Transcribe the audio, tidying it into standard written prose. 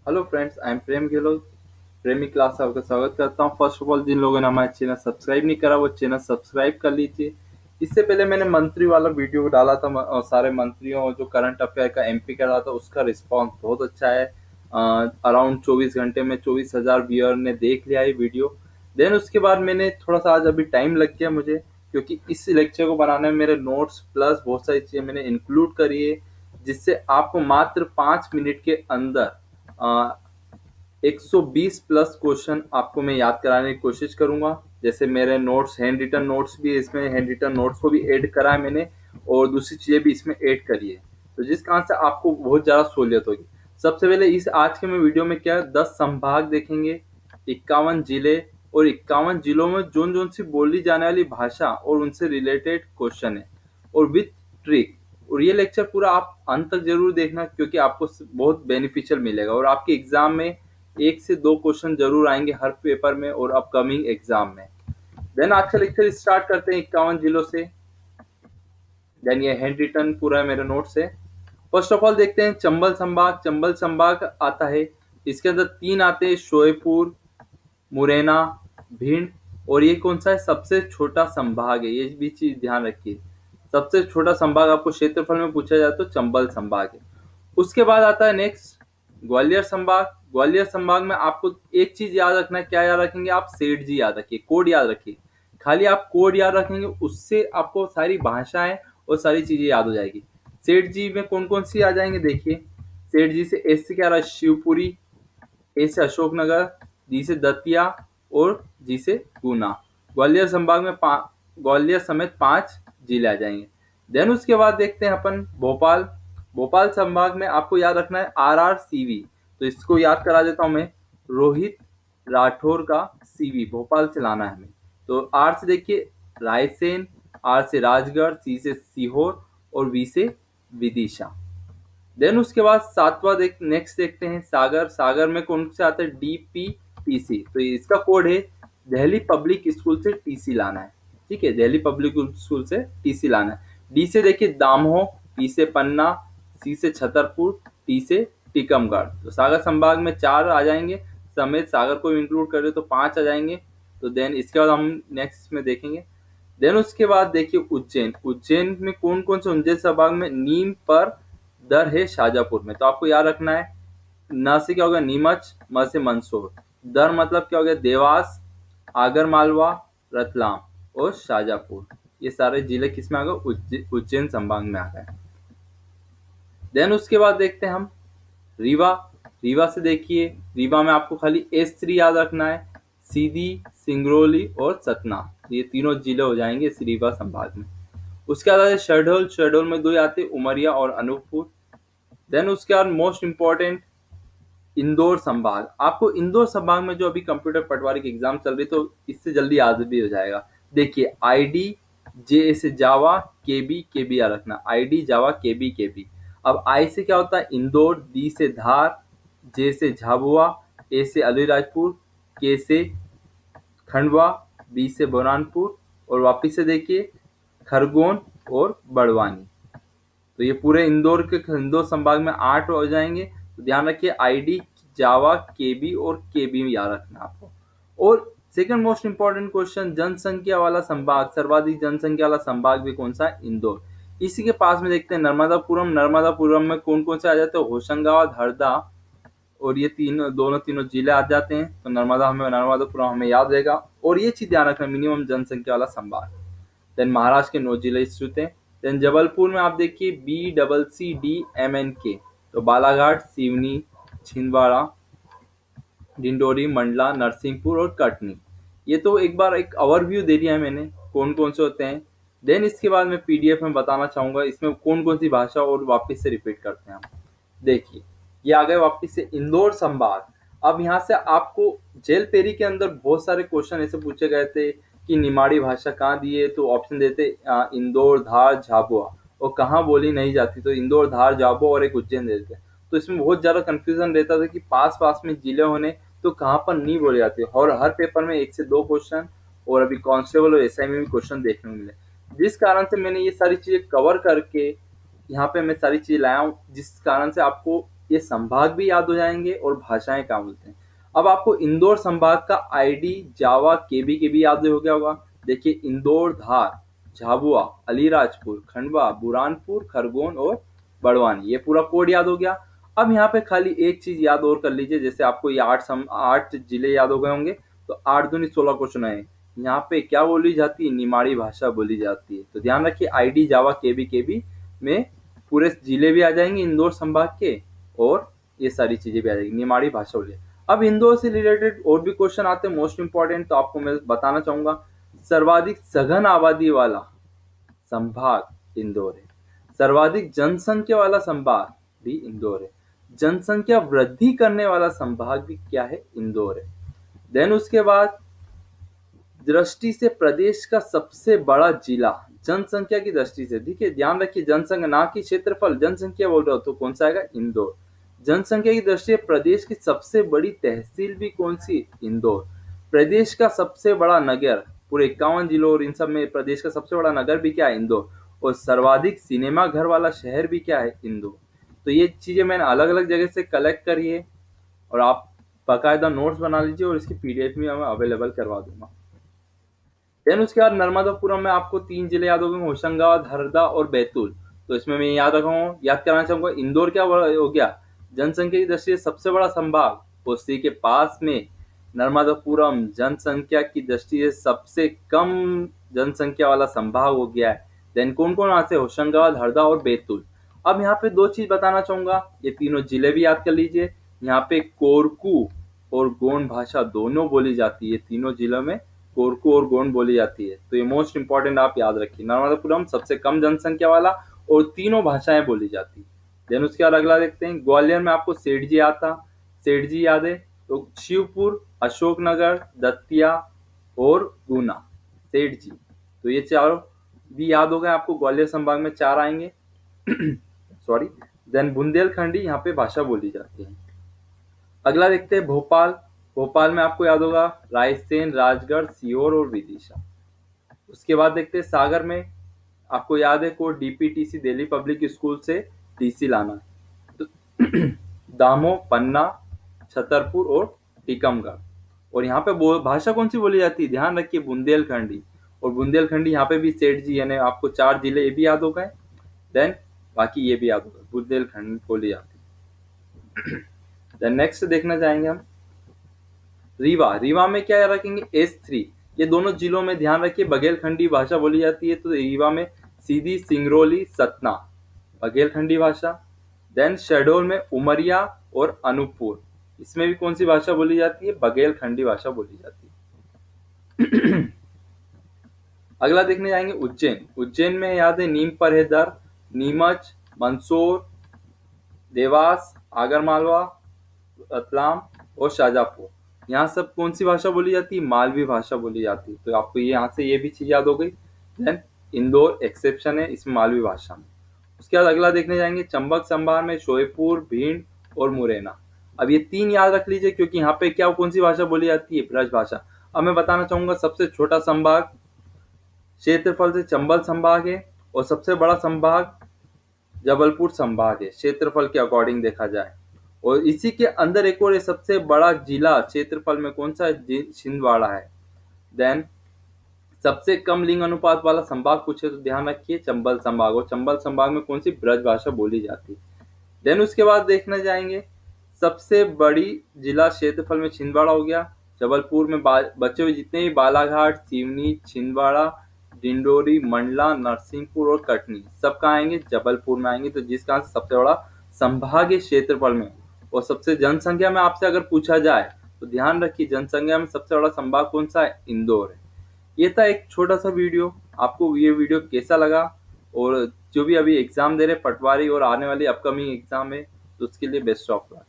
Hello friends, I am प्रेम गहलोत। प्रेमी class से आपका स्वागत करता हूं। फर्स्ट ऑफ ऑल, जिन लोगों ने हमारे चैनल सब्सक्राइब नहीं करा वो चैनल सब्सक्राइब कर लीजिए। इससे पहले मैंने मंत्री वाला वीडियो डाला था और सारे मंत्रियों जो करंट अफेयर का एमपी का रहा था उसका रिस्पांस बहुत अच्छा है। अराउंड 24 घंटे में 24,000 व्यूअर ने देख लिया ये वीडियो। देन उसके बाद मैंने थोड़ा सा आज अभी टाइम लग गया मुझे, क्योंकि इस लेक्चर को बनाने में मेरे नोट्स प्लस बहुत सारी चीज़ें मैंने इंक्लूड करी है, जिससे आपको मात्र 5 मिनट के अंदर 120 प्लस क्वेश्चन आपको मैं याद कराने की कोशिश करूंगा। जैसे मेरे नोट्स, हैंड रिटन नोट्स भी इसमें, हैंड रिटन नोट्स को भी ऐड करा है मैंने, और दूसरी चीजें भी इसमें ऐड करी है, तो जिस कारण से आपको बहुत ज्यादा सहूलियत होगी। सबसे पहले इस आज के में वीडियो में क्या 10 संभाग देखेंगे, 51 जिले, और 51 जिलों में जोन जोन सी बोली जाने वाली भाषा और उनसे रिलेटेड क्वेश्चन है, और विथ ट्रिक। और ये लेक्चर पूरा आप अंत तक जरूर देखना, क्योंकि आपको बहुत बेनिफिशियल मिलेगा, और आपके एग्जाम में 1 से 2 क्वेश्चन जरूर आएंगे हर पेपर में और अपकमिंग एग्जाम में। देन आज का लेक्चर स्टार्ट करते हैं 51 जिलों से। देन ये हैंड रिटन पूरा है, मेरे नोट से। फर्स्ट ऑफ ऑल देखते हैं चंबल संभाग। चंबल संभाग आता है, इसके अंदर 3 आते हैं, शोएपुर, मुरैना, भिंड। और ये कौन सा है? सबसे छोटा संभाग है, ये भी चीज ध्यान रखिए। सबसे छोटा संभाग आपको क्षेत्रफल में पूछा जाए तो चंबल संभाग है। उसके बाद आता है नेक्स्ट ग्वालियर संभाग। ग्वालियर संभाग में आपको एक चीज याद रखना है। क्या याद रखेंगे आप? सेठ जी याद रखिए, कोड याद रखिए। खाली आप कोड याद रखेंगे, उससे आपको सारी भाषाएं और सारी चीजें याद हो जाएगी। सेठ जी में कौन कौन सी आ जाएंगे देखिए। सेठ जी से एस से क्या रहा? शिवपुरी। ए से अशोकनगर, डी से दतिया, और जी से गुना। ग्वालियर संभाग में ग्वालियर समेत 5 जिले आ जाएंगे। देन उसके बाद देखते हैं अपन भोपाल। भोपाल संभाग में आपको याद रखना है RRCV। तो इसको याद करा देता हूं मैं, रोहित राठौर का CV भोपाल से लाना है हमें। तो आर से देखिए रायसेन, आर से राजगढ़, सी से सीहोर, और वी से विदिशा। देन उसके बाद सातवां नेक्स्ट देखते हैं सागर। सागर में कौन से आता है? DPTC। तो इसका कोड है दिल्ली पब्लिक स्कूल से TC लाना है। ठीक है, दिल्ली पब्लिक स्कूल से TC लाना है। डी से देखिए दामोह, पी से पन्ना, सी से छतरपुर, टी से टीकमगढ़। तो सागर संभाग में 4 आ जाएंगे, समेत सागर को इंक्लूड कर तो 5 आ जाएंगे। तो देन इसके बाद हम नेक्स्ट में देखेंगे। देन उसके बाद देखिए उज्जैन। उज्जैन में कौन कौन से? उज्जैन संभाग में नीम पर दर है शाजापुर में। तो आपको याद रखना है, न से क्या होगा? नीमच, म से मंदसौर, दर मतलब क्या हो गया? देवास, आगर मालवा, रतलाम, और शाजापुर। ये सारे जिले किस में आ गए? उज्जैन संभाग में आ गए। देन उसके बाद देखते हैं हम रीवा। रीवा से देखिए, रीवा में आपको खाली S3 याद रखना है, सीधी, सिंगरौली और सतना। ये तीनों जिले हो जाएंगे इस रीवा संभाग में। उसके बाद है शहडोल। शहडोल में 2 आते, उमरिया और अनूपपुर। देन उसके बाद मोस्ट इंपॉर्टेंट इंदौर संभाग। आपको इंदौर संभाग में जो अभी कंप्यूटर पटवारी की एग्जाम चल रही, तो इससे जल्दी याद भी हो जाएगा। देखिए ID, J से जावा, KB याद रखना, ID जावा, KB। अब I से क्या होता है? इंदौर, D से धार, J से झाबुआ, A से अलीराजपुर, K से खंडवा, B से बुरहानपुर, और वापिस से देखिए खरगोन और बड़वानी। तो ये पूरे इंदौर संभाग में 8 हो जाएंगे। तो ध्यान रखिए ID, जावा, KB और KB याद रखना आपको। और सेकंड मोस्ट इंपॉर्टेंट क्वेश्चन, जनसंख्या वाला संभाग, सर्वाधिक जनसंख्या वाला संभाग भी कौन सा है? इंदौर। इसी के पास में देखते हैं नर्मदापुरम। नर्मदापुरम में कौन कौन से आ जाते हैं? होशंगाबाद, हरदा, और ये तीनों जिले आ जाते हैं। तो नर्मदापुरम हमें याद रहेगा, और ये चीज ध्यान रखना, मिनिमम जनसंख्या वाला संभाग। देन महाराष्ट्र के 9 जिले स्थित हैं। देन जबलपुर में आप देखिए BCCDMNK। तो बालाघाट, सिवनी, छिंदवाड़ा, डिंडोरी, मंडला, नरसिंहपुर और कटनी। ये तो एक बार एक ओवरव्यू दे दिया है मैंने, कौन कौन से होते हैं। देन इसके बाद मैं PDF में बताना चाहूंगा इसमें कौन कौन सी भाषा, और वापस से रिपीट करते हैं हम। देखिए ये आ गए वापस से इंदौर संभाग। अब यहाँ से आपको जेल पेरी के अंदर बहुत सारे क्वेश्चन ऐसे पूछे गए थे कि निमाड़ी भाषा कहाँ दी है, तो ऑप्शन देते इंदौर, धार, झाबुआ, और कहाँ बोली नहीं जाती, तो इंदौर, धार, झाबुआ और एक उज्जैन देते। तो इसमें बहुत ज्यादा कंफ्यूजन रहता था कि पास पास में जिले होने तो कहाँ पर नहीं बोली जाती, और हर पेपर में 1 से 2 क्वेश्चन, और अभी कांस्टेबल और SI में भी क्वेश्चन देखने को मिले। जिस कारण से मैंने ये सारी चीजें कवर करके यहाँ पे मैं सारी चीजें लाया हूँ, जिस कारण से आपको ये संभाग भी याद हो जाएंगे और भाषाएं क्या बोलते हैं। अब आपको इंदौर संभाग का आईडी, जावा, केबी के भी याद हो गया होगा। देखिए इंदौर, धार, झाबुआ, अलीराजपुर, खंडवा, बुरहानपुर, खरगोन और बड़वानी, ये पूरा कोड याद हो गया। अब यहाँ पे खाली एक चीज याद और कर लीजिए, जैसे आपको ये 8 जिले याद हो गए होंगे, तो 8 दूनी 16 क्वेश्चन आए। यहाँ पे क्या बोली जाती है, निमाड़ी भाषा बोली जाती है। तो ध्यान रखिए आईडी, जावा, केबी में पूरे जिले भी आ जाएंगे इंदौर संभाग के, और ये सारी चीजें भी आ जाएंगी, निमाड़ी भाषा बोली। अब इंदौर से रिलेटेड और भी क्वेश्चन आते हैं मोस्ट इंपॉर्टेंट, तो आपको मैं बताना चाहूंगा। सर्वाधिक सघन आबादी वाला संभाग इंदौर है। सर्वाधिक जनसंख्या वाला संभाग भी इंदौर है। जनसंख्या वृद्धि करने वाला संभाग भी क्या है, इंदौर है। देन उसके बाद दृष्टि से प्रदेश का सबसे बड़ा जिला, जनसंख्या की दृष्टि से, देखिए ध्यान रखिए जनसंख्या ना कि क्षेत्रफल, जनसंख्या बोल रहा हो तो कौन सा आएगा, इंदौर। जनसंख्या की दृष्टि से प्रदेश की सबसे बड़ी तहसील भी कौन सी, इंदौर। प्रदेश का सबसे बड़ा नगर, पूरे 51 जिलों और इन सब में प्रदेश का सबसे बड़ा नगर भी क्या है, इंदौर। और सर्वाधिक सिनेमा घर वाला शहर भी क्या है, इंदौर। तो ये चीजें मैंने अलग अलग जगह से कलेक्ट करी है, और आप बाकायदा नोट्स बना लीजिए, और इसकी पीडीएफ भी मैं अवेलेबल करवा दूंगा। देन उसके बाद नर्मदापुरम में आपको 3 जिले याद हो गए, होशंगाबाद, हरदा और बैतूल। तो इसमें मैं याद रखूंगा, याद कराना चाहूंगा, इंदौर क्या हो गया, जनसंख्या की दृष्टि से सबसे बड़ा संभाग। उसी के पास में नर्मदापुरम जनसंख्या की दृष्टि से सबसे कम जनसंख्या वाला संभाग हो गया है। देन कौन कौन आते हैं, होशंगाबाद, हरदा और बैतूल। अब यहाँ पे 2 चीज बताना चाहूंगा, ये तीनों जिले भी याद कर लीजिए। यहाँ पे कोरकू और गोंड भाषा दोनों बोली जाती है, तीनों जिलों में कोरकू और गोंड बोली जाती है। तो ये मोस्ट इंपॉर्टेंट आप याद रखिए, नर्मदापुरम सबसे कम जनसंख्या वाला और तीनों भाषाएं बोली जाती है। देन उसके बाद अगला देखते हैं, ग्वालियर में आपको सेठजी आता, सेठजी याद है, तो शिवपुर, अशोकनगर, दतिया और गुना, सेठजी। तो ये चारों भी याद हो गए आपको, ग्वालियर संभाग में 4 आएंगे सॉरी। देन बुंदेलखंडी यहाँ पे भाषा बोली जाती है। अगला देखते हैं भोपाल। भोपाल में आपको याद होगा रायसेन, राजगढ़, सीहोर और विदिशा। उसके बाद देखते हैं सागर में, आपको याद है code DPDC, Delhi public school से टीसी लाना है। तो दामो, पन्ना, छतरपुर और टीकमगढ़। और यहाँ पे भाषा कौन सी बोली जाती है, ध्यान रखिए बुंदेलखंडी। और बुंदेलखंडी यहाँ पे भी सेठ जी, यानी आपको 4 जिले ये भी याद हो गए। देन बाकी ये भी याद होगा, बुंदेलखंड बोली जाती है। देन नेक्स्ट देखना चाहेंगे हम रीवा। रीवा में क्या रखेंगे, S3। ये दोनों जिलों में ध्यान रखिए बघेलखंडी भाषा बोली जाती है। तो रीवा में सीधी, सिंगरौली, सतना, बघेलखंडी भाषा। देन शहडोल में उमरिया और अनूपपुर, इसमें भी कौन सी भाषा बोली जाती है, बघेलखंडी भाषा बोली जाती है। अगला देखने जाएंगे उज्जैन। उज्जैन में याद है नीम पर है दर, नीमच, मंदसौर, देवास, आगरमालवा, रतलाम और शाजापुर। यहाँ सब कौन सी भाषा बोली जाती है, मालवी भाषा बोली जाती है। तो आपको ये यहाँ से ये भी चीज याद हो गई। देन इंदौर एक्सेप्शन है इसमें मालवी भाषा में। उसके बाद अगला देखने जाएंगे चंबक संभाग में शोएपुर, भिंड और मुरैना। अब ये 3 याद रख लीजिए, क्योंकि यहाँ पे क्या कौन सी भाषा बोली जाती है, ब्रज भाषा। अब मैं बताना चाहूंगा सबसे छोटा संभाग क्षेत्रफल से चंबल संभाग है, और सबसे बड़ा संभाग जबलपुर संभाग है क्षेत्रफल के अकॉर्डिंग देखा जाए। और इसी के अंदर एक और सबसे बड़ा जिला क्षेत्रफल में कौन सा, छिंदवाड़ा है। देन सबसे कम लिंग अनुपात वाला संभाग पूछे तो ध्यान रखिए चंबल संभाग, और चंबल संभाग में कौन सी ब्रज भाषा बोली जाती है। देन उसके बाद देखने जाएंगे सबसे बड़ी जिला क्षेत्रफल में छिंदवाड़ा हो गया। जबलपुर में बचे हुए जितने भी बालाघाट, सिवनी, छिंदवाड़ा, डिंडोरी, मंडला, नरसिंहपुर और कटनी सब कहाँ आएंगे, जबलपुर में आएंगे। तो जिसका सबसे बड़ा संभाग है क्षेत्रफल में। और सबसे जनसंख्या में आपसे अगर पूछा जाए तो ध्यान रखिए जनसंख्या में सबसे बड़ा संभाग कौन सा है, इंदौर है। ये था एक छोटा सा वीडियो। आपको ये वीडियो कैसा लगा, और जो भी अभी एग्जाम दे रहे पटवारी और आने वाली अपकमिंग एग्जाम है, तो उसके लिए बेस्ट ऑफ लक।